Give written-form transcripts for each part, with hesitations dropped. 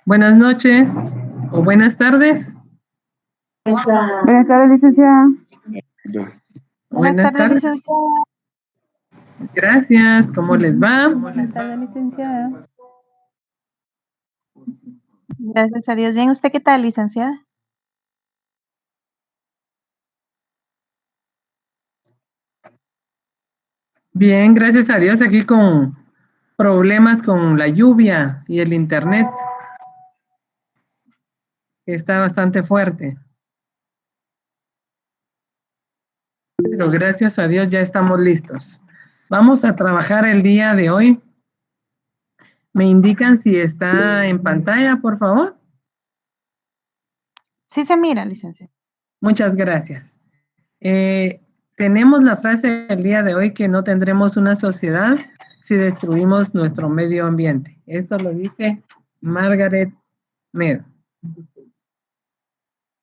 Buenas noches o buenas tardes. Buenas tardes, licenciada. Buenas Buenas tardes, tardes. licenciada. Gracias. ¿Cómo les va? Buenas tardes, licenciada. Gracias a Dios. Bien, ¿usted qué tal, licenciada? Bien, gracias a Dios. Aquí con problemas con la lluvia y el internet, que está bastante fuerte. Pero gracias a Dios ya estamos listos. Vamos a trabajar el día de hoy. ¿Me indican si está en pantalla, por favor? Sí se mira, licenciada. Muchas gracias. Tenemos la frase del día de hoy que no tendremos una sociedad si destruimos nuestro medio ambiente. Esto lo dice Margaret Mead.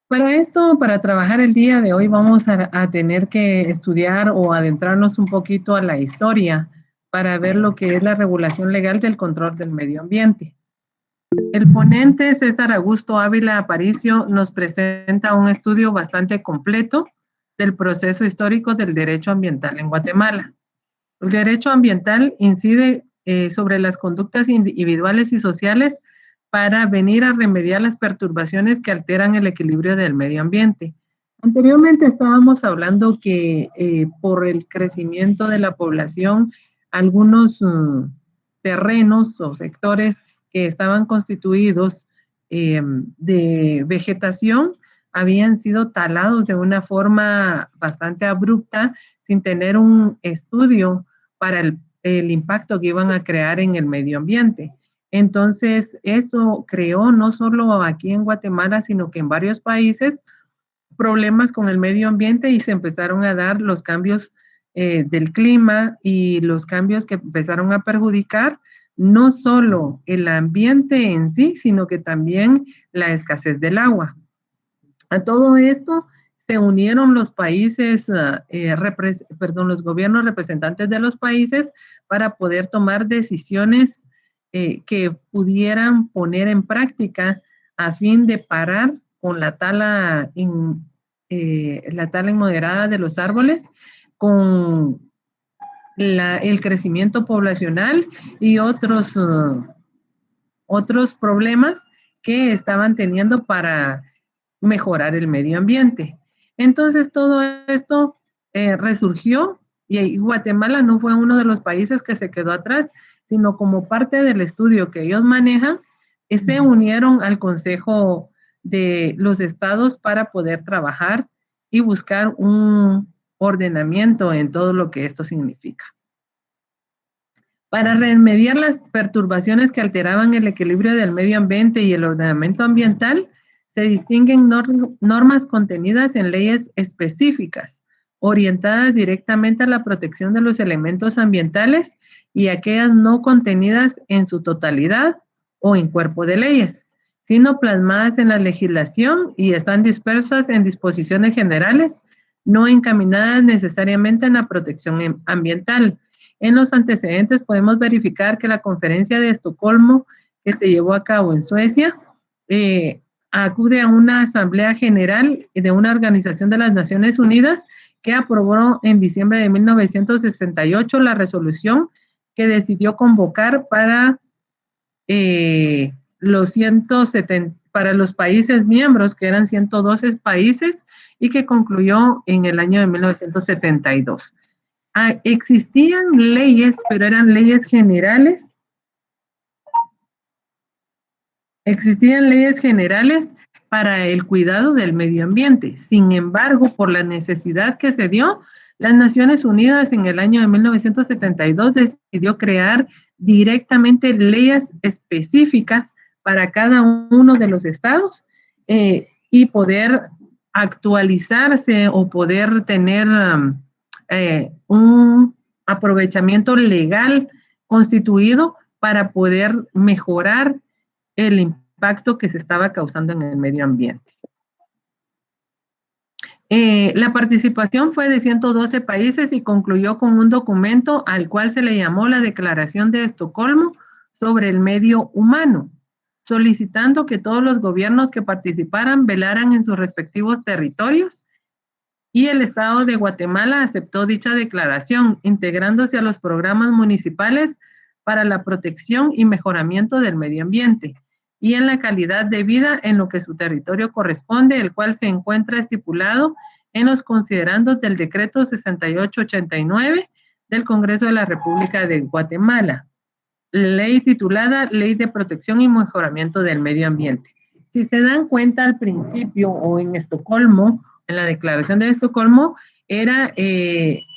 Para esto, para trabajar el día de hoy, vamos a tener que estudiar o adentrarnos un poquito a la historia para ver lo que es la regulación legal del control del medio ambiente. El ponente César Augusto Ávila Aparicio nos presenta un estudio bastante completo del proceso histórico del derecho ambiental en Guatemala. El derecho ambiental incide sobre las conductas individuales y sociales para venir a remediar las perturbaciones que alteran el equilibrio del medio ambiente. Anteriormente estábamos hablando que por el crecimiento de la población, algunos terrenos o sectores que estaban constituidos de vegetación habían sido talados de una forma bastante abrupta sin tener un estudio para el impacto que iban a crear en el medio ambiente. Entonces, eso creó no solo aquí en Guatemala, sino que en varios países problemas con el medio ambiente y se empezaron a dar los cambios del clima y los cambios que empezaron a perjudicar no solo el ambiente en sí, sino que también la escasez del agua. A todo esto se unieron los países, los gobiernos representantes de los países para poder tomar decisiones que pudieran poner en práctica a fin de parar con la tala inmoderada de los árboles, con el crecimiento poblacional y otros problemas que estaban teniendo para mejorar el medio ambiente. Entonces todo esto resurgió y Guatemala no fue uno de los países que se quedó atrás, sino como parte del estudio que ellos manejan, se unieron al Consejo de los Estados para poder trabajar y buscar un ordenamiento en todo lo que esto significa. Para remediar las perturbaciones que alteraban el equilibrio del medio ambiente y el ordenamiento ambiental, se distinguen normas contenidas en leyes específicas, orientadas directamente a la protección de los elementos ambientales y aquellas no contenidas en su totalidad o en cuerpo de leyes, sino plasmadas en la legislación y están dispersas en disposiciones generales, no encaminadas necesariamente en la protección ambiental. En los antecedentes podemos verificar que la conferencia de Estocolmo que se llevó a cabo en Suecia acude a una asamblea general de una organización de las Naciones Unidas que aprobó en diciembre de 1968 la resolución que decidió convocar para para los países miembros, que eran 112 países, y que concluyó en el año de 1972. Existían leyes, pero eran leyes generales. Existían leyes generales para el cuidado del medio ambiente. Sin embargo, por la necesidad que se dio, las Naciones Unidas en el año de 1972 decidió crear directamente leyes específicas para cada uno de los estados y poder actualizarse o poder tener un aprovechamiento legal constituido para poder mejorar el impacto que se estaba causando en el medio ambiente. La participación fue de 112 países y concluyó con un documento al cual se le llamó la Declaración de Estocolmo sobre el Medio Humano. solicitando que todos los gobiernos que participaran velaran en sus respectivos territorios, y el Estado de Guatemala aceptó dicha declaración, integrándose a los programas municipales para la protección y mejoramiento del medio ambiente y en la calidad de vida en lo que su territorio corresponde, el cual se encuentra estipulado en los considerandos del Decreto 6889 del Congreso de la República de Guatemala, ley titulada Ley de Protección y Mejoramiento del Medio Ambiente. Si se dan cuenta al principio o en Estocolmo, en la Declaración de Estocolmo,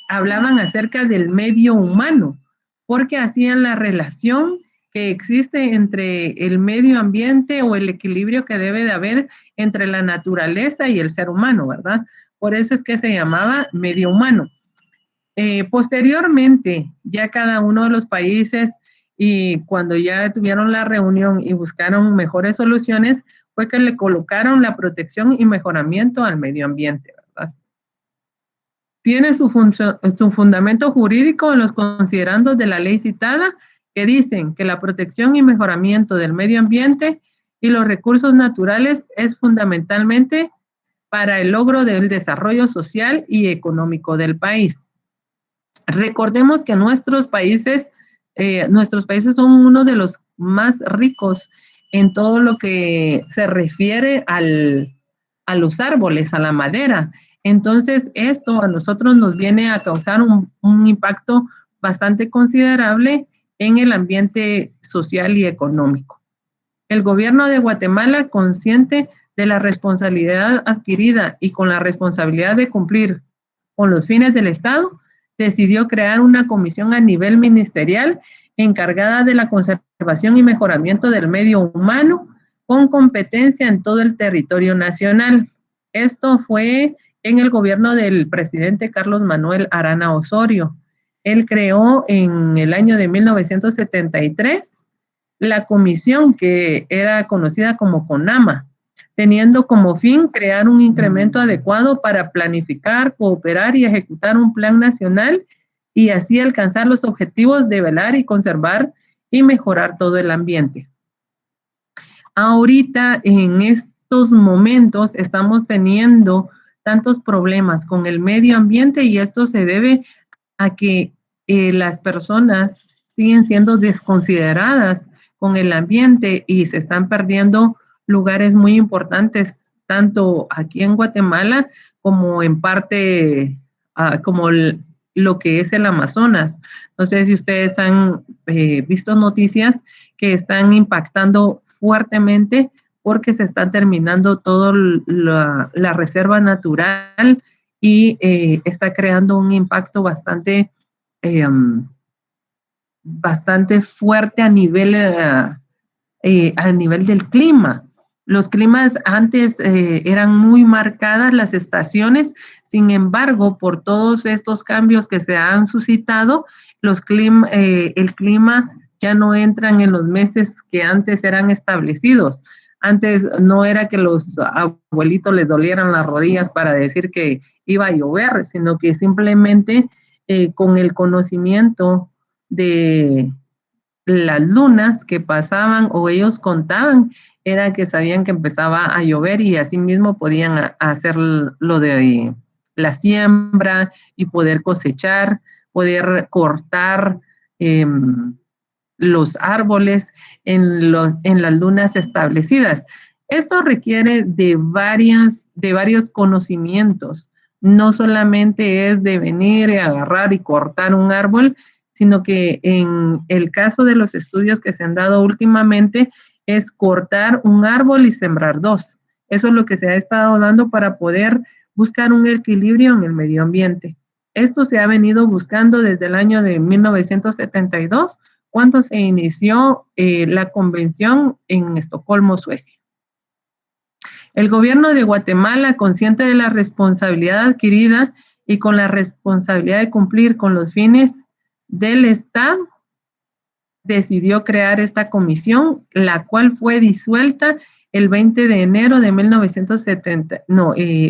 hablaban acerca del medio humano, porque hacían la relación que existe entre el medio ambiente o el equilibrio que debe de haber entre la naturaleza y el ser humano, ¿verdad? Por eso es que se llamaba medio humano. Posteriormente, ya cada uno de los países, y cuando ya tuvieron la reunión y buscaron mejores soluciones, fue que le colocaron la protección y mejoramiento al medio ambiente, ¿verdad? Tiene su fundamento jurídico en los considerandos de la ley citada, que dicen que la protección y mejoramiento del medio ambiente y los recursos naturales es fundamentalmente para el logro del desarrollo social y económico del país. Recordemos que nuestros países son uno de los más ricos en todo lo que se refiere a los árboles, a la madera. Entonces, esto a nosotros nos viene a causar un impacto bastante considerable en el ambiente social y económico. El gobierno de Guatemala, consciente de la responsabilidad adquirida y con la responsabilidad de cumplir con los fines del Estado, decidió crear una comisión a nivel ministerial encargada de la conservación y mejoramiento del medio humano con competencia en todo el territorio nacional. Esto fue en el gobierno del presidente Carlos Manuel Arana Osorio. Él creó en el año de 1973 la comisión que era conocida como CONAMA, teniendo como fin crear un incremento adecuado para planificar, cooperar y ejecutar un plan nacional y así alcanzar los objetivos de velar y conservar y mejorar todo el ambiente. Ahorita, en estos momentos, estamos teniendo tantos problemas con el medio ambiente y esto se debe a que las personas siguen siendo desconsideradas con el ambiente y se están perdiendo lugares muy importantes, tanto aquí en Guatemala como en parte, como lo que es el Amazonas. No sé si ustedes han visto noticias que están impactando fuertemente porque se está terminando toda la reserva natural y está creando un impacto bastante fuerte a nivel del clima. Los climas antes eran muy marcadas las estaciones, sin embargo, por todos estos cambios que se han suscitado, el clima ya no entran en los meses que antes eran establecidos. Antes no era que los abuelitos les dolieran las rodillas para decir que iba a llover, sino que simplemente con el conocimiento de las lunas que pasaban o ellos contaban, era que sabían que empezaba a llover y así mismo podían hacer lo de la siembra y poder cosechar, poder cortar los árboles en las lunas establecidas. Esto requiere de varios conocimientos. No solamente es de venir y agarrar y cortar un árbol, sino que en el caso de los estudios que se han dado últimamente es cortar un árbol y sembrar dos. Eso es lo que se ha estado dando para poder buscar un equilibrio en el medio ambiente. Esto se ha venido buscando desde el año de 1972, cuando se inició la convención en Estocolmo, Suecia. El gobierno de Guatemala, consciente de la responsabilidad adquirida y con la responsabilidad de cumplir con los fines del Estado, decidió crear esta comisión, la cual fue disuelta el 20 de enero de 1970.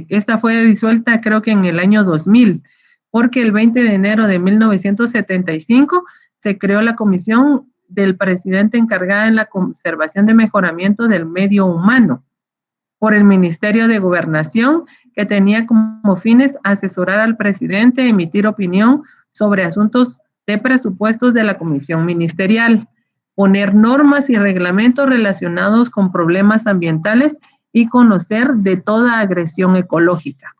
Esta fue disuelta creo que en el año 2000, porque el 20 de enero de 1975 se creó la Comisión del presidente encargada en la conservación de mejoramiento del medio humano por el Ministerio de Gobernación, que tenía como fines asesorar al presidente, emitir opinión sobre asuntos de presupuestos de la comisión ministerial, poner normas y reglamentos relacionados con problemas ambientales y conocer de toda agresión ecológica.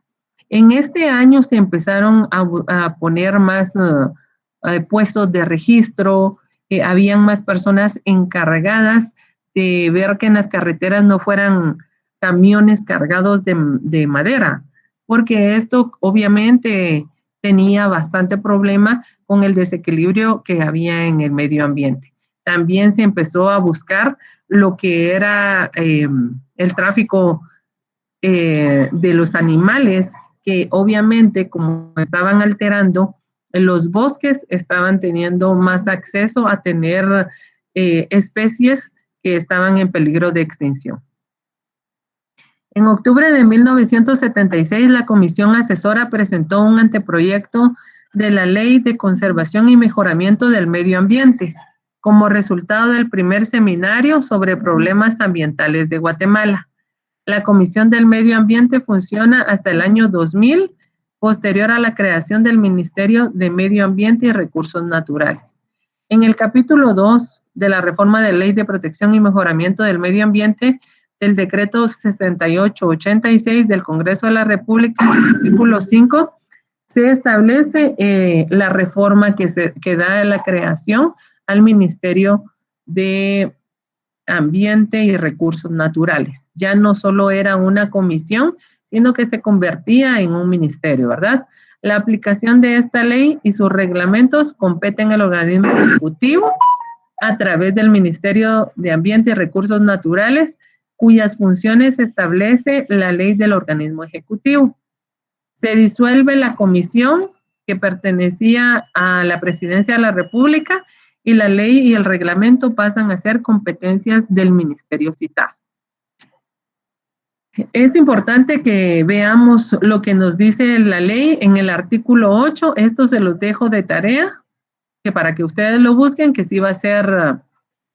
En este año se empezaron a poner más puestos de registro, habían más personas encargadas de ver que en las carreteras no fueran camiones cargados de madera, porque esto obviamente tenía bastante problema con el desequilibrio que había en el medio ambiente. También se empezó a buscar lo que era el tráfico de los animales, que obviamente como estaban alterando los bosques, estaban teniendo más acceso a tener especies que estaban en peligro de extinción. En octubre de 1976, la Comisión Asesora presentó un anteproyecto de la Ley de Conservación y Mejoramiento del Medio Ambiente, como resultado del primer seminario sobre problemas ambientales de Guatemala. La Comisión del Medio Ambiente funciona hasta el año 2000, posterior a la creación del Ministerio de Medio Ambiente y Recursos Naturales. En el capítulo 2 de la reforma de Ley de Protección y Mejoramiento del Medio Ambiente, del decreto 6886 del Congreso de la República, artículo 5, se establece la reforma que da la creación al Ministerio de Ambiente y Recursos Naturales. Ya no solo era una comisión, sino que se convertía en un ministerio, ¿verdad? La aplicación de esta ley y sus reglamentos competen al organismo ejecutivo a través del Ministerio de Ambiente y Recursos Naturales, cuyas funciones establece la ley del organismo ejecutivo. Se disuelve la comisión que pertenecía a la Presidencia de la República y la ley y el reglamento pasan a ser competencias del ministerio citado. Es importante que veamos lo que nos dice la ley en el artículo 8. Esto se los dejo de tarea, que para que ustedes lo busquen, que sí va a ser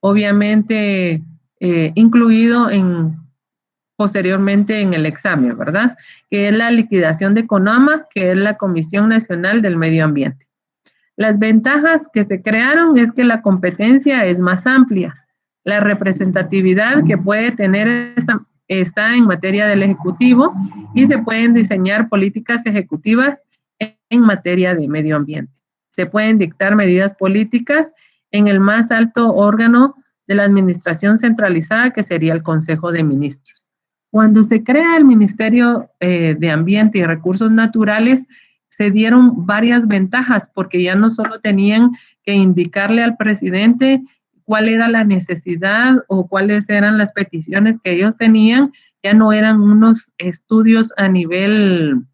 obviamente incluido posteriormente en el examen, ¿verdad? Que es la liquidación de CONAMA, que es la Comisión Nacional del Medio Ambiente. Las ventajas que se crearon es que la competencia es más amplia. La representatividad que puede tener está en materia del Ejecutivo y se pueden diseñar políticas ejecutivas en materia de medio ambiente. Se pueden dictar medidas políticas en el más alto órgano de la administración centralizada, que sería el Consejo de Ministros. Cuando se crea el Ministerio de Ambiente y Recursos Naturales, se dieron varias ventajas, porque ya no solo tenían que indicarle al presidente cuál era la necesidad o cuáles eran las peticiones que ellos tenían, ya no eran unos estudios a nivel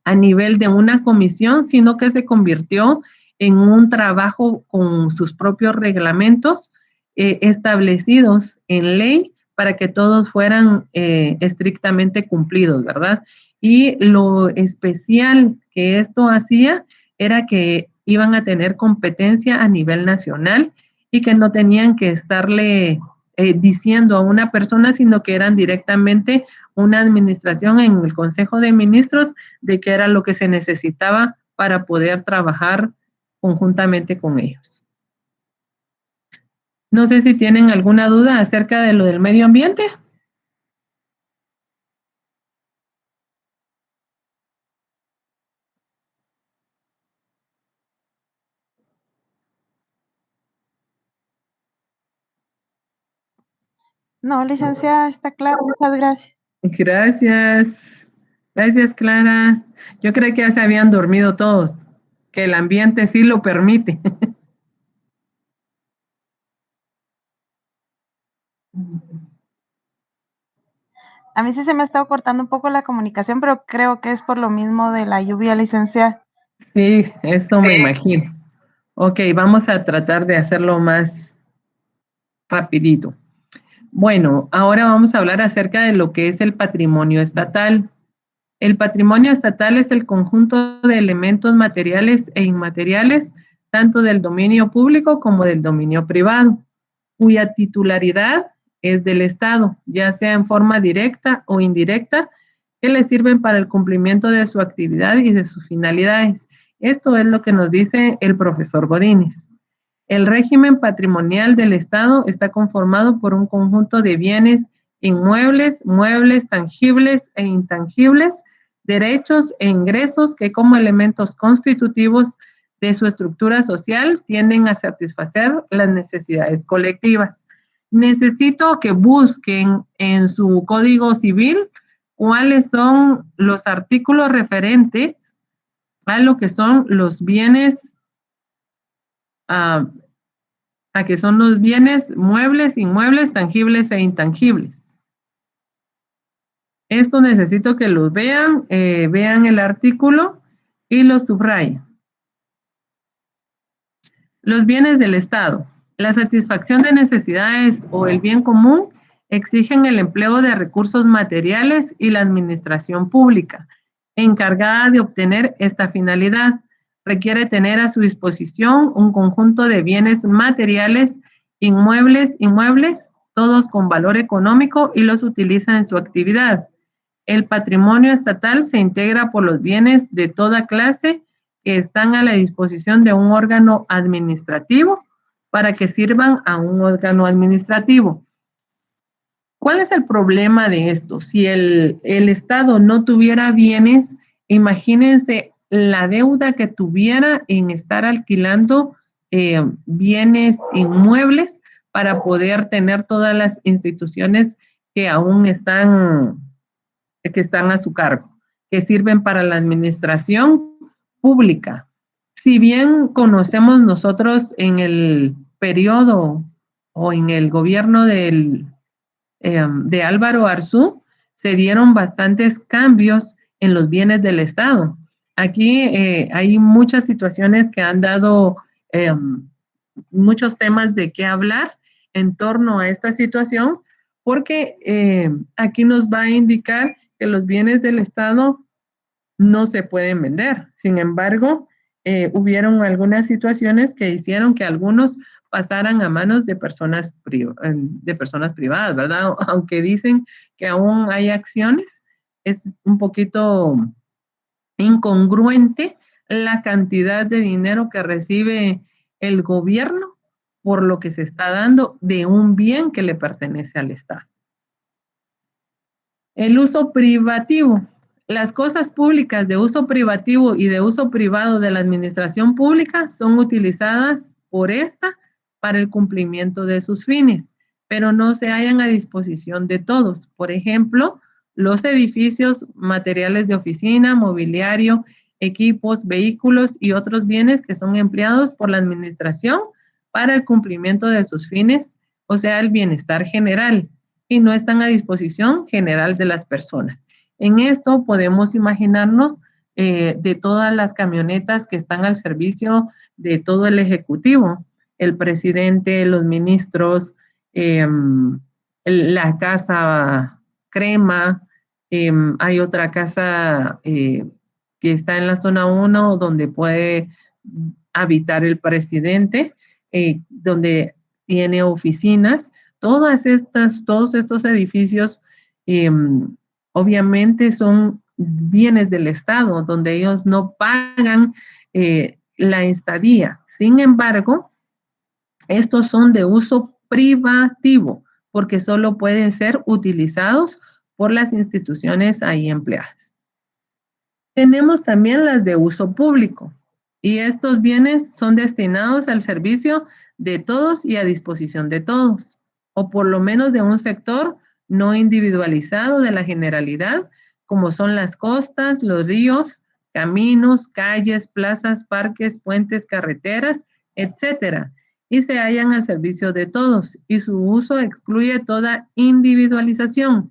de una comisión, sino que se convirtió en un trabajo con sus propios reglamentos establecidos en ley para que todos fueran estrictamente cumplidos, ¿verdad? Y lo especial que esto hacía era que iban a tener competencia a nivel nacional y que no tenían que estarle diciendo a una persona, sino que eran directamente una administración en el Consejo de Ministros de qué era lo que se necesitaba para poder trabajar conjuntamente con ellos. No sé si tienen alguna duda acerca de lo del medio ambiente. No, licenciada, está claro. Muchas gracias. Gracias. Gracias, Clara. Yo creí que ya se habían dormido todos, que el ambiente sí lo permite. A mí sí se me ha estado cortando un poco la comunicación, pero creo que es por lo mismo de la lluvia, licenciada. Sí, eso me imagino. Ok, vamos a tratar de hacerlo más rapidito. Bueno, ahora vamos a hablar acerca de lo que es el patrimonio estatal. El patrimonio estatal es el conjunto de elementos materiales e inmateriales tanto del dominio público como del dominio privado, cuya titularidad es del Estado, ya sea en forma directa o indirecta, que le sirven para el cumplimiento de su actividad y de sus finalidades. Esto es lo que nos dice el profesor Godínez. El régimen patrimonial del Estado está conformado por un conjunto de bienes inmuebles, muebles, tangibles e intangibles, derechos e ingresos que como elementos constitutivos de su estructura social tienden a satisfacer las necesidades colectivas. Necesito que busquen en su Código Civil cuáles son los artículos referentes a lo que son los bienes, a que son los bienes muebles, inmuebles, tangibles e intangibles. Esto necesito que los vean, vean el artículo y lo subrayen. Los bienes del Estado. La satisfacción de necesidades o el bien común exigen el empleo de recursos materiales y la administración pública, encargada de obtener esta finalidad, requiere tener a su disposición un conjunto de bienes materiales, inmuebles, todos con valor económico y los utiliza en su actividad. El patrimonio estatal se integra por los bienes de toda clase que están a la disposición de un órgano administrativo para que sirvan a un órgano administrativo. ¿Cuál es el problema de esto? Si el Estado no tuviera bienes, imagínense la deuda que tuviera en estar alquilando bienes inmuebles para poder tener todas las instituciones que aún están a su cargo, que sirven para la administración pública. Si bien conocemos nosotros en el periodo o en el gobierno de Álvaro Arzú, se dieron bastantes cambios en los bienes del Estado. Aquí hay muchas situaciones que han dado muchos temas de qué hablar en torno a esta situación, porque aquí nos va a indicar que los bienes del Estado no se pueden vender. Sin embargo, hubieron algunas situaciones que hicieron que algunos pasaran a manos de personas privadas, ¿verdad? Aunque dicen que aún hay acciones, es un poquito incongruente la cantidad de dinero que recibe el gobierno por lo que se está dando de un bien que le pertenece al Estado. El uso privativo. Las cosas públicas de uso privativo y de uso privado de la administración pública son utilizadas por esta para el cumplimiento de sus fines, pero no se hallan a disposición de todos. Por ejemplo, los edificios, materiales de oficina, mobiliario, equipos, vehículos y otros bienes que son empleados por la administración para el cumplimiento de sus fines, o sea, el bienestar general, y no están a disposición general de las personas. En esto podemos imaginarnos de todas las camionetas que están al servicio de todo el Ejecutivo, el presidente, los ministros, la casa Crema, hay otra casa que está en la zona 1 donde puede habitar el presidente, donde tiene oficinas. Todos estos edificios obviamente son bienes del Estado, donde ellos no pagan la estadía. Sin embargo, estos son de uso privativo, porque solo pueden ser utilizados por las instituciones ahí empleadas. Tenemos también las de uso público, y estos bienes son destinados al servicio de todos y a disposición de todos, o por lo menos de un sector no individualizado de la generalidad, como son las costas, los ríos, caminos, calles, plazas, parques, puentes, carreteras, etcétera, y se hallan al servicio de todos, y su uso excluye toda individualización.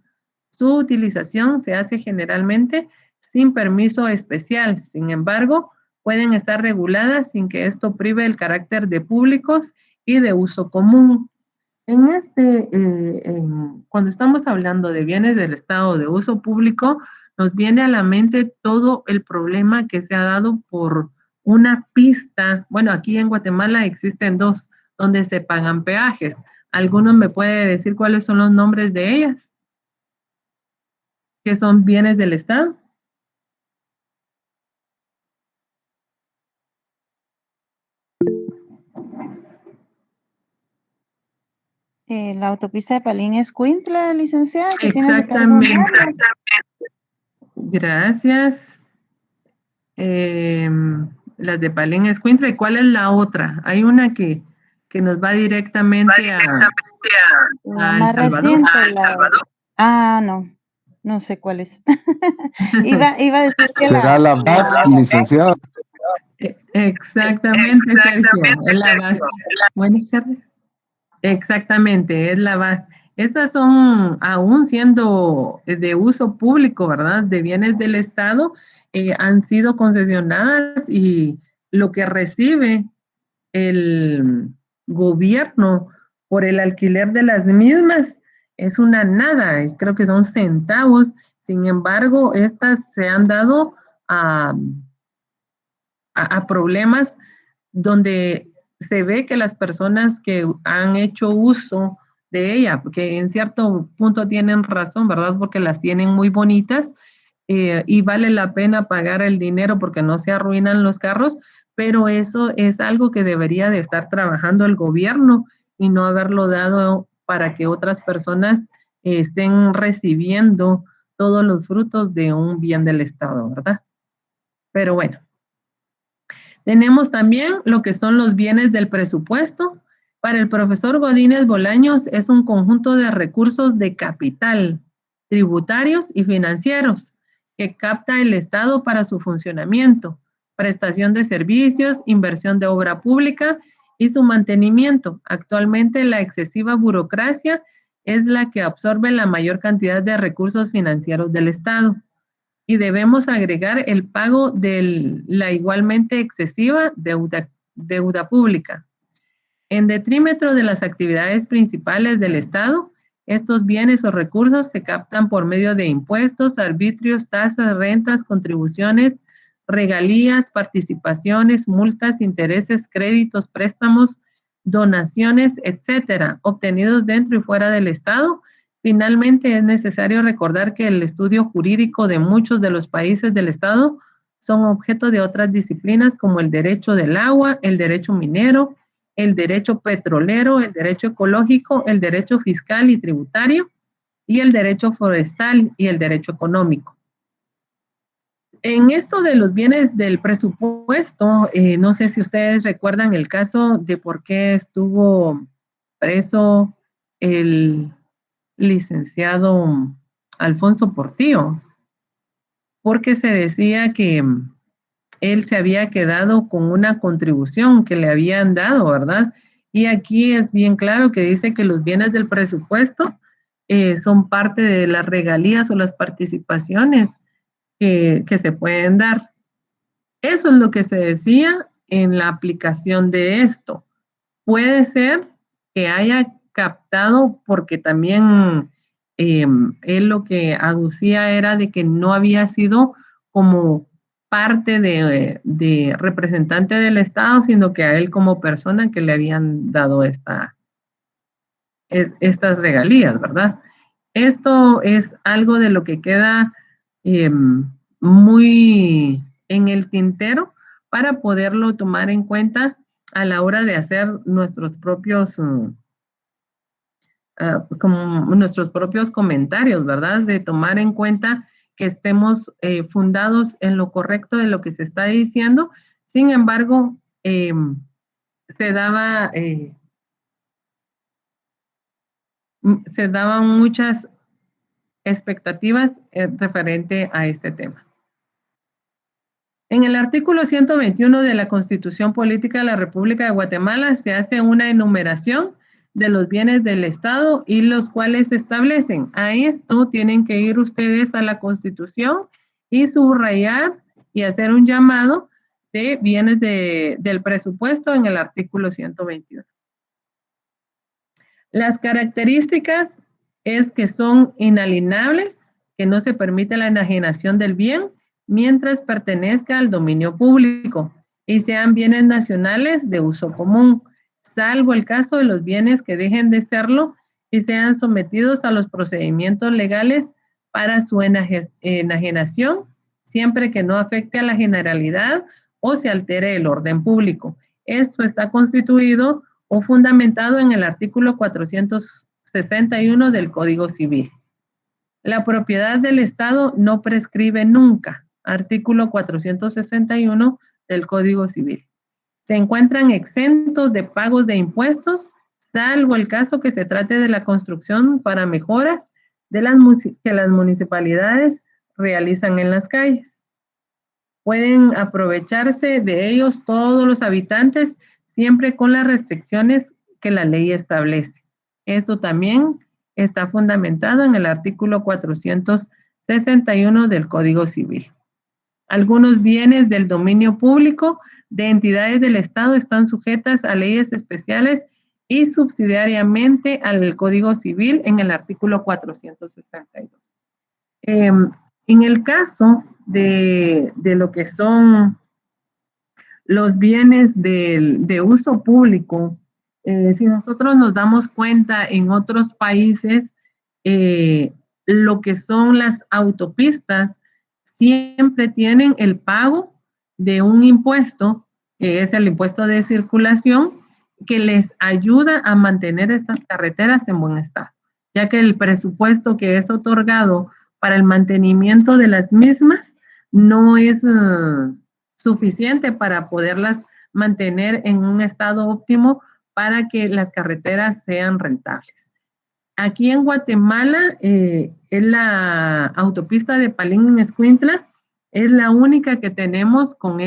Su utilización se hace generalmente sin permiso especial. Sin embargo, pueden estar reguladas sin que esto prive el carácter de públicos y de uso común. Cuando estamos hablando de bienes del Estado de uso público, nos viene a la mente todo el problema que se ha dado por una pista, bueno, aquí en Guatemala existen dos, donde se pagan peajes. ¿Alguno me puede decir cuáles son los nombres de ellas? ¿Qué son bienes del Estado? La autopista de Palín-Escuintla, licenciada, que tiene su cargo. Exactamente. Gracias. Las de Palín-Escuintla. ¿Y cuál es la otra? Hay una que nos va directamente a La El más Salvador. reciente, no sé cuál es. iba a decir que ¿Será la VAS, licenciada? Exactamente, Sergio. Es la base. Buenas tardes. Exactamente, es la base. Estas son, aún siendo de uso público, ¿verdad? De bienes del Estado, han sido concesionadas y lo que recibe el gobierno por el alquiler de las mismas es una nada, creo que son centavos. Sin embargo, estas se han dado a problemas donde se ve que las personas que han hecho uso de ella, porque en cierto punto tienen razón, ¿verdad? Porque las tienen muy bonitas y vale la pena pagar el dinero porque no se arruinan los carros, pero eso es algo que debería de estar trabajando el gobierno y no haberlo dado para que otras personas estén recibiendo todos los frutos de un bien del Estado, ¿verdad? Pero bueno. Tenemos también lo que son los bienes del presupuesto. Para el profesor Godínez Bolaños es un conjunto de recursos de capital, tributarios y financieros que capta el Estado para su funcionamiento, prestación de servicios, inversión de obra pública y su mantenimiento. Actualmente la excesiva burocracia es la que absorbe la mayor cantidad de recursos financieros del Estado. Y debemos agregar el pago de la igualmente excesiva deuda pública. En detrimento de las actividades principales del Estado, estos bienes o recursos se captan por medio de impuestos, arbitrios, tasas, rentas, contribuciones, regalías, participaciones, multas, intereses, créditos, préstamos, donaciones, etcétera, obtenidos dentro y fuera del Estado. Finalmente, es necesario recordar que el estudio jurídico de muchos de los países del Estado son objeto de otras disciplinas como el derecho del agua, el derecho minero, el derecho petrolero, el derecho ecológico, el derecho fiscal y tributario, y el derecho forestal y el derecho económico. En esto de los bienes del presupuesto, no sé si ustedes recuerdan el caso de por qué estuvo preso el licenciado Alfonso Portillo, porque se decía que él se había quedado con una contribución que le habían dado, ¿verdad? Y aquí es bien claro que dice que los bienes del presupuesto son parte de las regalías o las participaciones que se pueden dar. Eso es lo que se decía en la aplicación de esto. Puede ser que haya captado porque también él lo que aducía era de que no había sido como parte de representante del Estado, sino que a él como persona que le habían dado estas regalías, ¿verdad? Esto es algo de lo que queda muy en el tintero para poderlo tomar en cuenta a la hora de hacer nuestros propios como nuestros propios comentarios, ¿verdad? De tomar en cuenta que estemos fundados en lo correcto de lo que se está diciendo. Sin embargo, se daban muchas expectativas referente a este tema. En el artículo 121 de la Constitución Política de la República de Guatemala se hace una enumeración de los bienes del Estado y los cuales establecen. A esto tienen que ir ustedes a la Constitución y subrayar y hacer un llamado de bienes del presupuesto en el artículo 121. Las características es que son inalienables, que no se permite la enajenación del bien mientras pertenezca al dominio público, y sean bienes nacionales de uso común, salvo el caso de los bienes que dejen de serlo y sean sometidos a los procedimientos legales para su enajenación, siempre que no afecte a la generalidad o se altere el orden público. Esto está constituido o fundamentado en el artículo 461 del Código Civil. La propiedad del Estado no prescribe nunca. Artículo 461 del Código Civil. Se encuentran exentos de pagos de impuestos, salvo el caso que se trate de la construcción para mejoras que las municipalidades realizan en las calles. Pueden aprovecharse de ellos todos los habitantes, siempre con las restricciones que la ley establece. Esto también está fundamentado en el artículo 461 del Código Civil. Algunos bienes del dominio público de entidades del Estado están sujetas a leyes especiales y subsidiariamente al Código Civil en el artículo 462. En el caso de lo que son los bienes de uso público, si nosotros nos damos cuenta en otros países, lo que son las autopistas siempre tienen el pago de un impuesto, que es el impuesto de circulación, que les ayuda a mantener estas carreteras en buen estado, ya que el presupuesto que es otorgado para el mantenimiento de las mismas no es suficiente para poderlas mantener en un estado óptimo para que las carreteras sean rentables. Aquí en Guatemala, es la autopista de Palín-Escuintla, es la única que tenemos con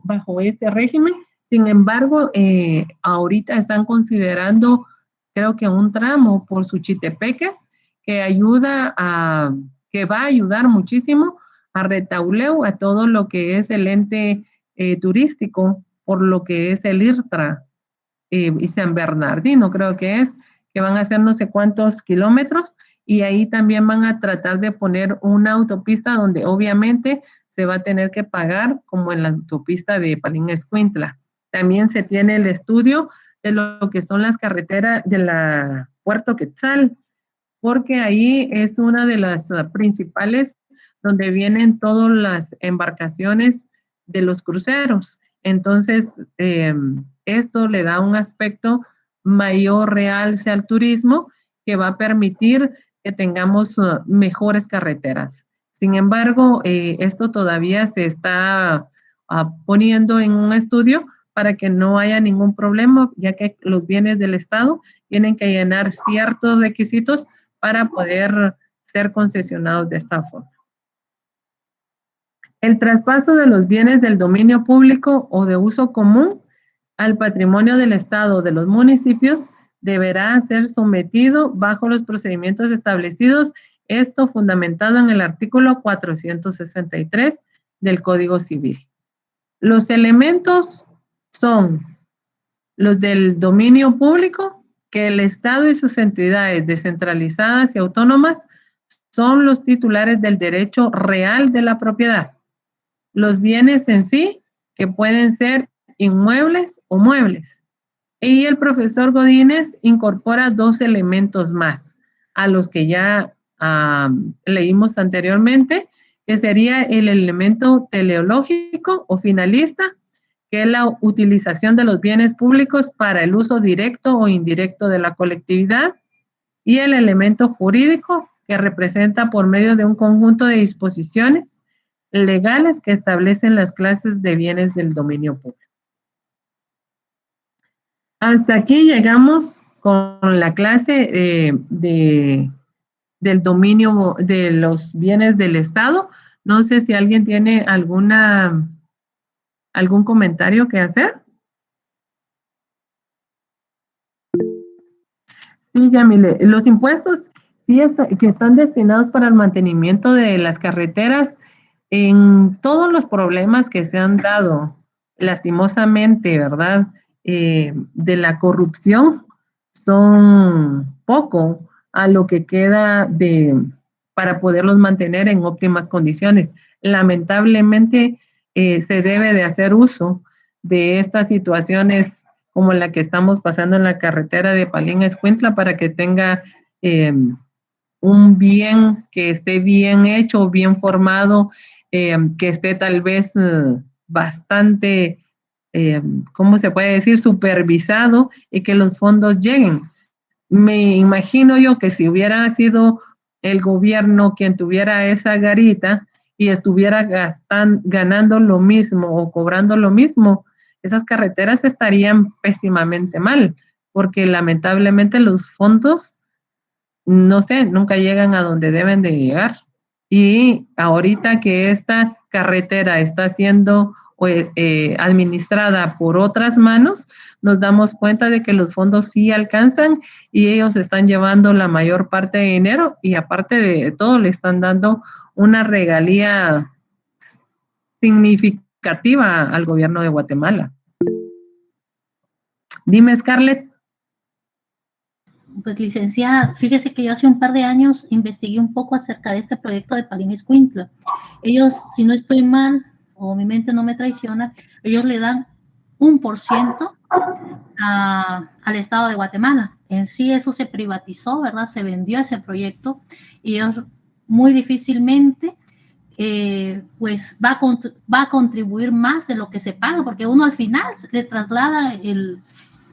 bajo este régimen. Sin embargo, ahorita están considerando, creo que un tramo por Suchitepeques, que va a ayudar muchísimo a Retauleu, a todo lo que es el ente turístico, por lo que es el IRTRA y San Bernardino, creo que van a hacer no sé cuántos kilómetros, y ahí también van a tratar de poner una autopista donde obviamente se va a tener que pagar como en la autopista de Palín-Escuintla. También se tiene el estudio de lo que son las carreteras de la Puerto Quetzal, porque ahí es una de las principales donde vienen todas las embarcaciones de los cruceros. Entonces, esto le da un aspecto mayor realce al turismo que va a permitir que tengamos mejores carreteras. Sin embargo, esto todavía se está poniendo en un estudio para que no haya ningún problema, ya que los bienes del Estado tienen que llenar ciertos requisitos para poder ser concesionados de esta forma. El traspaso de los bienes del dominio público o de uso común al patrimonio del Estado o de los municipios deberá ser sometido bajo los procedimientos establecidos, esto fundamentado en el artículo 463 del Código Civil. Los elementos son los del dominio público, que el Estado y sus entidades descentralizadas y autónomas son los titulares del derecho real de la propiedad. Los bienes en sí, que pueden ser inmuebles o muebles. Y el profesor Godínez incorpora dos elementos más, a los que ya leímos anteriormente, que sería el elemento teleológico o finalista, que es la utilización de los bienes públicos para el uso directo o indirecto de la colectividad, y el elemento jurídico, que representa por medio de un conjunto de disposiciones legales que establecen las clases de bienes del dominio público. Hasta aquí llegamos con la clase del dominio de los bienes del Estado. No sé si alguien tiene algún comentario que hacer. Sí, Yamile, los impuestos sí que están destinados para el mantenimiento de las carreteras, en todos los problemas que se han dado, lastimosamente, ¿verdad? De la corrupción, son poco a lo que queda para poderlos mantener en óptimas condiciones. Lamentablemente, se debe de hacer uso de estas situaciones como la que estamos pasando en la carretera de Palín a Escuintla para que tenga un bien, que esté bien hecho, bien formado, que esté tal vez bastante, ¿cómo se puede decir?, supervisado y que los fondos lleguen. Me imagino yo que si hubiera sido el gobierno quien tuviera esa garita y estuviera ganando lo mismo o cobrando lo mismo, esas carreteras estarían pésimamente mal, porque lamentablemente los fondos, no sé, nunca llegan a donde deben de llegar. Y ahorita que esta carretera está siendo administrada por otras manos, nos damos cuenta de que los fondos sí alcanzan y ellos están llevando la mayor parte de dinero y aparte de todo le están dando una regalía significativa al gobierno de Guatemala. Dime, Scarlett. Pues, licenciada, fíjese que yo hace un par de años investigué un poco acerca de este proyecto de Palín Escuintla. Ellos, si no estoy mal, o mi mente no me traiciona, ellos le dan 1% al Estado de Guatemala. En sí eso se privatizó, ¿verdad? Se vendió ese proyecto y ellos muy difícilmente pues va a contribuir más de lo que se paga, porque uno al final le traslada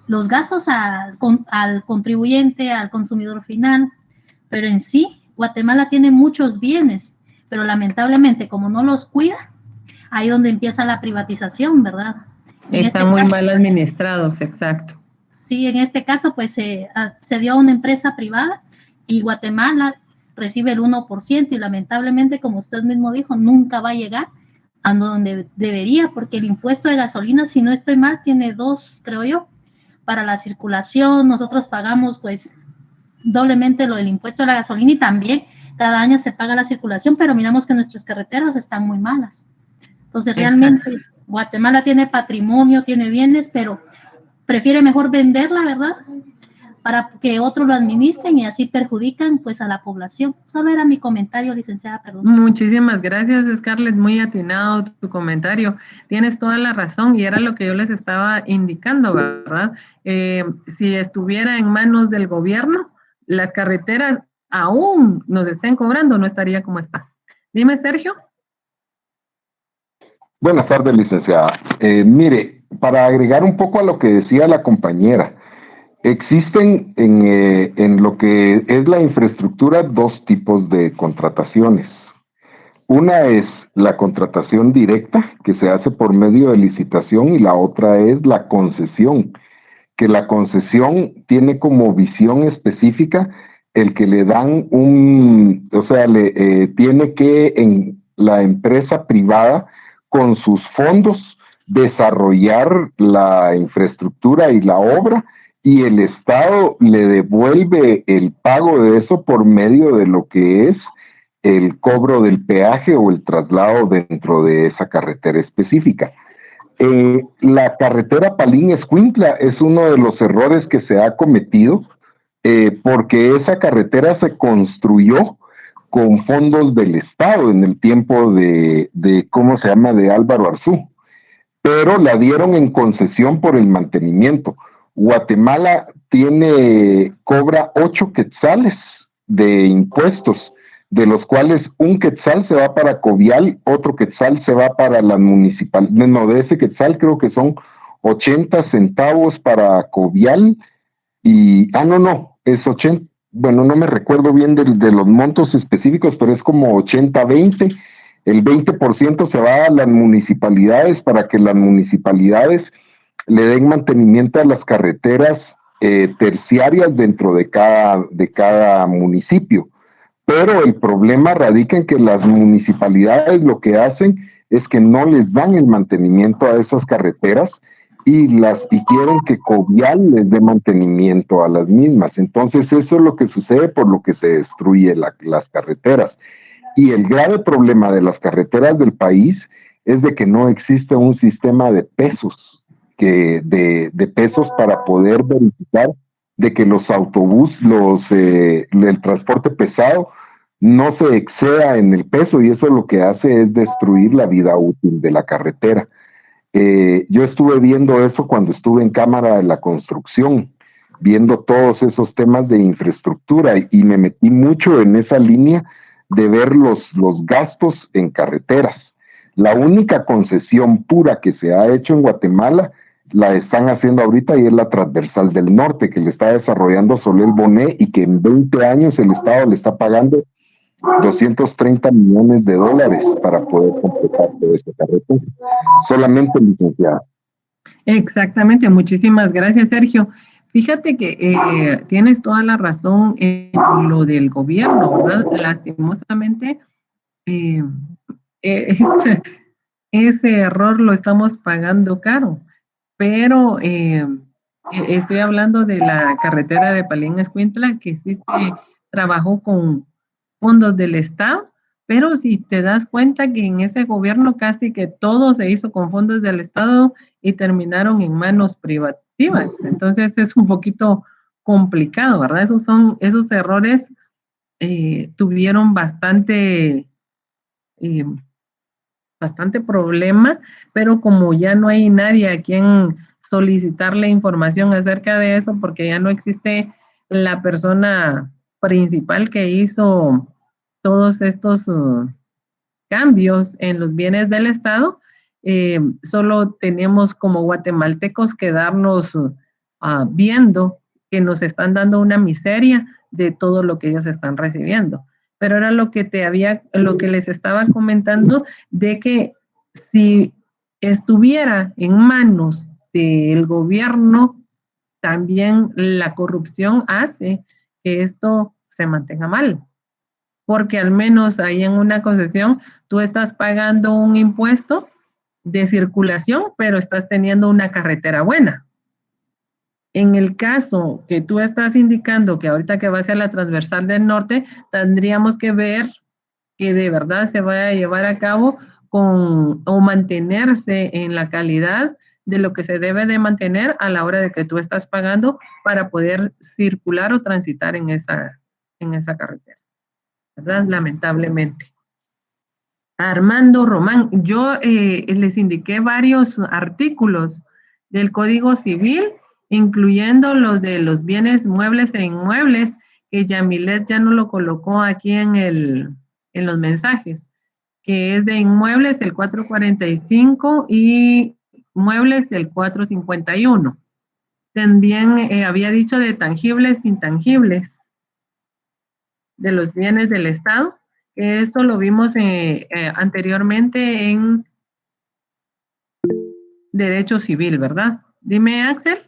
los gastos al contribuyente, al consumidor final, pero en sí Guatemala tiene muchos bienes, pero lamentablemente como no los cuida, ahí donde empieza la privatización, ¿verdad? Están muy mal administrados, exacto. Sí, en este caso pues se dio a una empresa privada y Guatemala recibe el 1% y lamentablemente, como usted mismo dijo, nunca va a llegar a donde debería, porque el impuesto de gasolina, si no estoy mal, tiene 2, creo yo, para la circulación. Nosotros pagamos pues doblemente lo del impuesto de la gasolina y también cada año se paga la circulación, pero miramos que nuestras carreteras están muy malas. Entonces realmente exacto. Guatemala tiene patrimonio, tiene bienes, pero prefiere mejor venderla, ¿verdad?, para que otros lo administren y así perjudican pues a la población. Solo era mi comentario, licenciada, perdón. Muchísimas gracias, Scarlett, muy atinado tu comentario. Tienes toda la razón y era lo que yo les estaba indicando, ¿verdad? Si estuviera en manos del gobierno, las carreteras aún nos estén cobrando, no estaría como está. Dime, Sergio. Buenas tardes, licenciada. Mire, para agregar un poco a lo que decía la compañera, existen en lo que es la infraestructura 2 tipos de contrataciones. Una es la contratación directa, que se hace por medio de licitación, y la otra es la concesión, que la concesión tiene como visión específica el que le dan tiene que en la empresa privada con sus fondos desarrollar la infraestructura y la obra, y el Estado le devuelve el pago de eso por medio de lo que es el cobro del peaje o el traslado dentro de esa carretera específica. La carretera Palín-Escuintla es uno de los errores que se ha cometido, porque esa carretera se construyó con fondos del Estado en el tiempo de Álvaro Arzú, pero la dieron en concesión por el mantenimiento. Guatemala cobra 8 quetzales de impuestos, de los cuales 1 quetzal se va para Covial, otro quetzal se va para la municipal, de ese quetzal creo que son 80 centavos para Covial, y, es 80, bueno, no me recuerdo bien de los montos específicos, pero es como 80-20, el 20% se va a las municipalidades para que las municipalidades le den mantenimiento a las carreteras terciarias dentro de cada municipio. Pero el problema radica en que las municipalidades lo que hacen es que no les dan el mantenimiento a esas carreteras y quieren que Covial les dé mantenimiento a las mismas. Entonces eso es lo que sucede, por lo que se destruye las carreteras. Y el grave problema de las carreteras del país es de que no existe un sistema de pesos, de pesos para poder verificar de que los autobuses, el transporte pesado no se exceda en el peso, y eso lo que hace es destruir la vida útil de la carretera. Yo estuve viendo eso cuando estuve en Cámara de la Construcción, viendo todos esos temas de infraestructura, y me metí mucho en esa línea de ver los gastos en carreteras. La única concesión pura que se ha hecho en Guatemala la están haciendo ahorita, y es la transversal del norte, que le está desarrollando Soler Bonet, y que en 20 años el Estado le está pagando $230 millones para poder completar todo este carretera. Solamente, licenciada. Exactamente, muchísimas gracias, Sergio. Fíjate que tienes toda la razón en lo del gobierno, ¿verdad? Lastimosamente, ese error lo estamos pagando caro, pero estoy hablando de la carretera de Palín-Escuintla, que sí se trabajó con fondos del Estado, pero si te das cuenta que en ese gobierno casi que todo se hizo con fondos del Estado y terminaron en manos privativas. Entonces es un poquito complicado, ¿verdad? Esos errores tuvieron bastante problema, pero como ya no hay nadie a quien solicitarle información acerca de eso, porque ya no existe la persona principal que hizo todos estos cambios en los bienes del Estado, solo tenemos como guatemaltecos que darnos viendo que nos están dando una miseria de todo lo que ellos están recibiendo. Pero era lo que les estaba comentando, de que si estuviera en manos del gobierno, también la corrupción hace que esto se mantenga mal. Porque al menos ahí en una concesión tú estás pagando un impuesto de circulación, pero estás teniendo una carretera buena. En el caso que tú estás indicando que ahorita que va hacia la transversal del norte, tendríamos que ver que de verdad se vaya a llevar a cabo o mantenerse en la calidad de lo que se debe de mantener a la hora de que tú estás pagando para poder circular o transitar en esa carretera, ¿verdad? Lamentablemente. Armando Román, yo les indiqué varios artículos del Código Civil, incluyendo los de los bienes muebles e inmuebles, que Yamilet ya no lo colocó aquí en los mensajes, que es de inmuebles el 445 y muebles el 451. También había dicho de tangibles, intangibles, de los bienes del Estado. Esto lo vimos anteriormente en Derecho Civil, ¿verdad? Dime, Axel.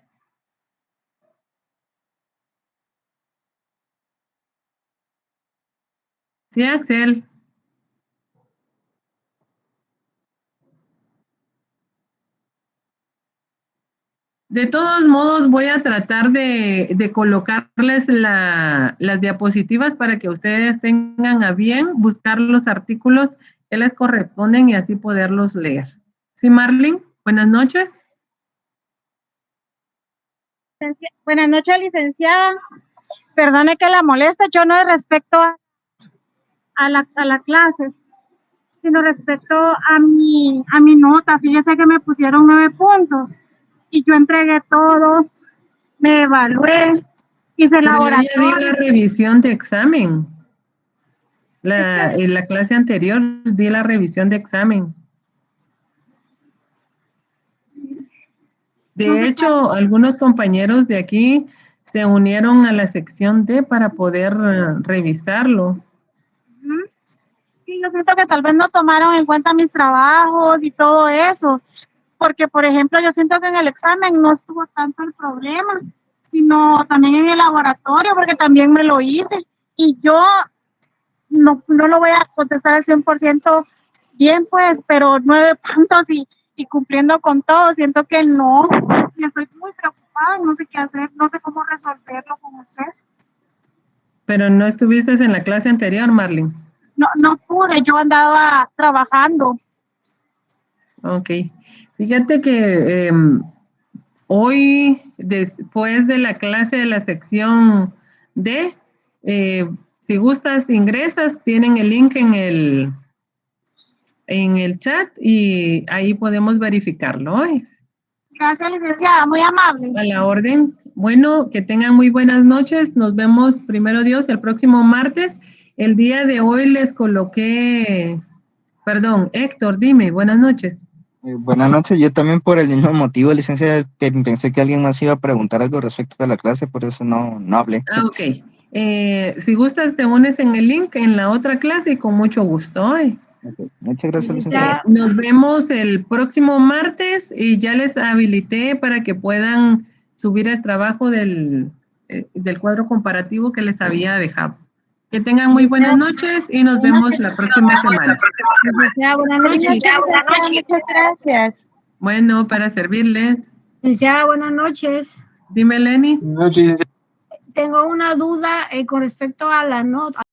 Sí, Axel. De todos modos, voy a tratar de colocarles las diapositivas para que ustedes tengan a bien buscar los artículos que les corresponden y así poderlos leer. ¿Sí, Marlene? Buenas noches. Buenas noches, licenciada. Perdone que la moleste, yo no respecto a la clase, sino respecto a mi nota. Fíjese que me pusieron 9 puntos y yo entregué todo, me evalué, hice laboratorio. Yo ya di la revisión de examen. En la clase anterior di la revisión de examen. De hecho, algunos compañeros de aquí se unieron a la sección D para poder revisarlo. Sí, yo siento que tal vez no tomaron en cuenta mis trabajos y todo eso, porque, por ejemplo, yo siento que en el examen no estuvo tanto el problema, sino también en el laboratorio, porque también me lo hice, y yo no lo voy a contestar al 100% bien, pues, pero 9 puntos y cumpliendo con todo, siento que no, y estoy muy preocupada, no sé qué hacer, no sé cómo resolverlo con usted. Pero no estuviste en la clase anterior, Marlene. No pude, yo andaba trabajando. Ok. Fíjate que hoy, después de la clase de la sección D, Si gustas, ingresas, tienen el link en el chat y ahí podemos verificarlo. ¿Oyes? Gracias, licenciada, muy amable. A la orden. Bueno, que tengan muy buenas noches. Nos vemos, primero Dios, el próximo martes. El día de hoy les coloqué, perdón, Héctor, dime, buenas noches. Buenas noches, yo también por el mismo motivo, licencia, que pensé que alguien más iba a preguntar algo respecto a la clase, por eso no hablé. Ok. Si gustas, te unes en el link en la otra clase y con mucho gusto. ¿Oyes? Okay. Muchas gracias, licenciada. Nos vemos el próximo martes y ya les habilité para que puedan subir el trabajo del cuadro comparativo que les había dejado. Que tengan muy buenas noches y nos vemos la próxima semana. Buenas noches. Muchas gracias. Bueno, para servirles. Licenciada, buenas noches. Dime, Lenny. Buenas noches, licenciada. Tengo una duda con respecto a la nota.